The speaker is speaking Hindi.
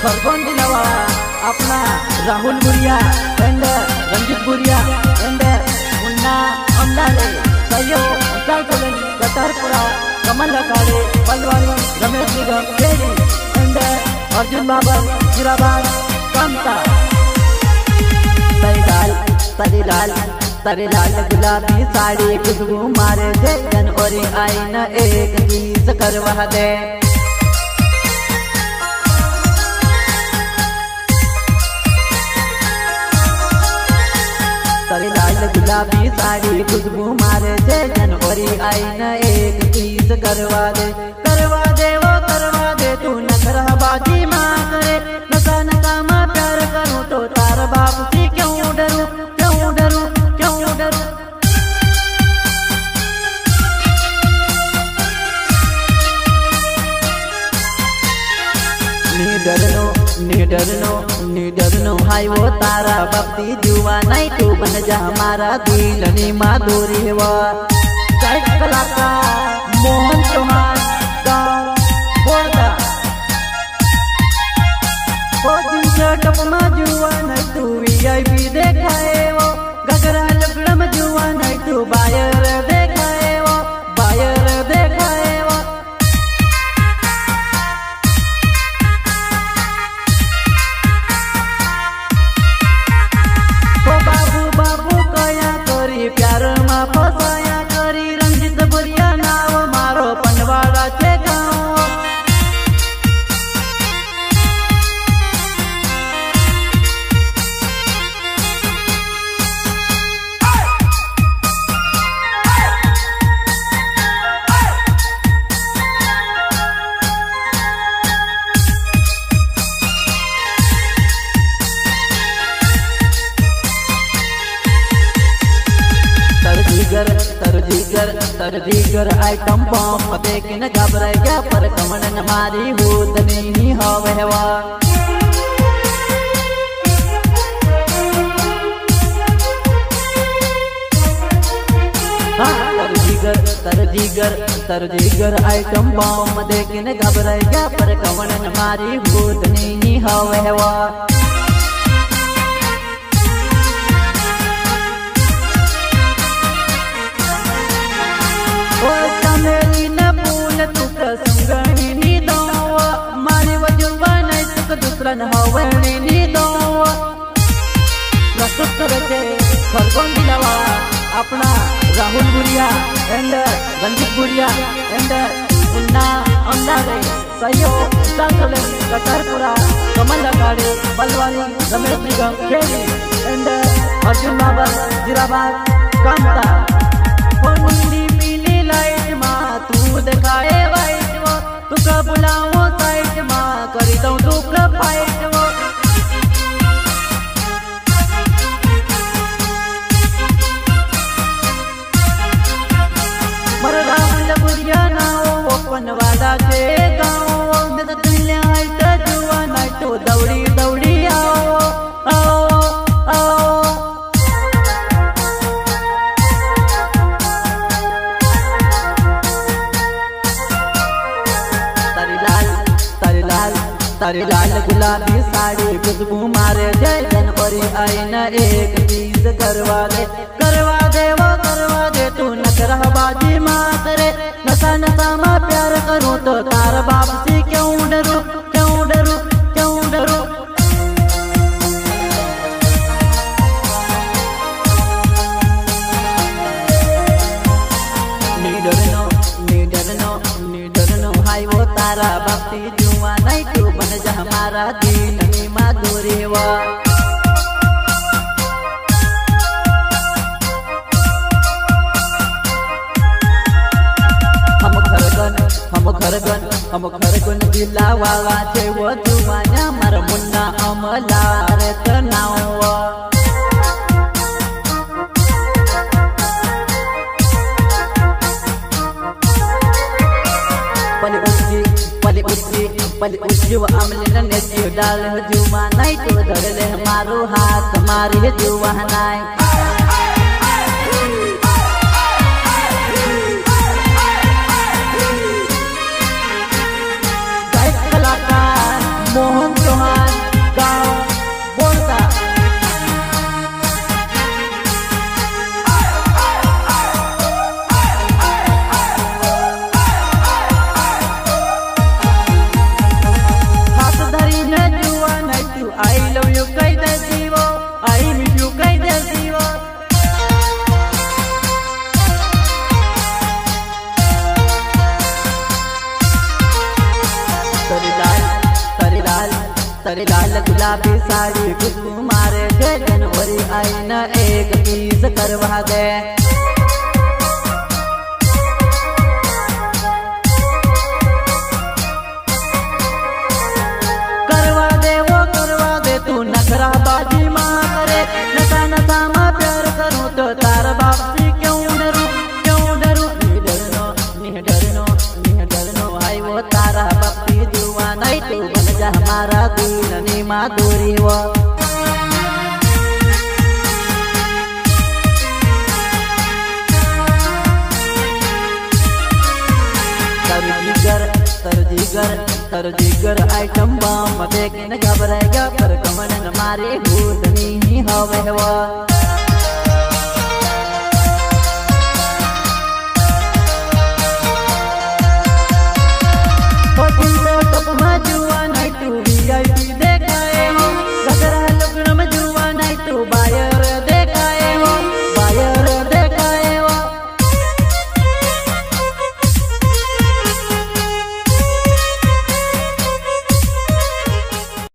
खरगोन जिला अपना राहुल बुरिया एंड रंजित बुरिया एंड मुन्ना अमलारे सयो कतारपुरा कमल अखाड़े पलवानी रमेश निगम खेड़ी एंड अर्जुन बाबर जिराबाद कामता तरे लाल गुलाबी साड़ी खुशबू मारे जन और आईना एक गीत करवा दे। तरे लाल गुलाबी साड़ी खुशबू मारे जन और आईना एक गीत करवा दे करवा दे तू नखरा बाजी माँ करे नशा नशा माँ प्यार करूँ तो तार बाप से क्यों डरूं निडरनो हाय वो तारा भक्ति जुआ नहीं तू बन जा हमारा दिल नी माधुरी वा कलाकार मोहन चौहान बोलता टपमा जुआ नहीं तू वीआईपी देखाए वो गगरा लुगड़ा में जुआ नहीं तू बायर देखाए वो बाबू कया करी प्यार मा फसाया करी रंजित बुरिया नाव मारो पनवाड़ा छे गाँव तरजीगर आइटम बम देख न घबराए क्या पर कमन मारी होत नहीं हवा तरजीगर आइटम बम देख न घबराए क्या पर कमन मारी होत नहीं हवा खरगोन जिला अपना राहुल बुरिया एंड रंजित बुरिया एंड मुन्ना अमलारे सयो कतारपुरा कमल अखाड़े पलवानी रमेश निगम खेड़ी एंड अर्जुन बाबर जिराबाद कामता पीली लाइट माँ तू दिखाए वाइट वो तुका बुलाओ साइट माँ करी दो दुख फाइट वो बुरिया ना वो पनवाड़ा के गाँव में तो दिल आइट जुआ नहीं तो दौड़ी आओ तारी लाल गुलाबी साड़ी खुशबू मारे जन और आईना एक चीज करवा दे तू नखरा बाजी माँ करे नशा नशा माँ प्यार करूँ तो तार बाप से क्यों डरूं निडरनो हाय वो तारा भक्ति जुआ नहीं तू बन जा हमारा दिल नी माधुरी वा हम खरगोन जिला वाला छे वो जुआना मार मुन्ना अमलारे तनाव पली उच्ची वो अमले ने जीव डाल जुआ नहीं तो धर ले मारो हाथ मारी जुआ नहीं कलाकार मोहन चौहान तारी लाल गुलाबी साड़ी खुशबू मारे जे जनवरी आई न एक पीस करवा दे। करवा दे वो करवा दे तू नखरा बाजी माँ करे। नशा नशा माँ प्यार करूँ तो तार बाप से क्यों डरूं नहीं डरनो आई वो तारा बापी दुआ नहीं तू बन जा हमारा दिल नी माधुरी वो। तर जिगर आइटम बम देख न घबराएगा पर कमन न मारे भूत नहीं हवे वो।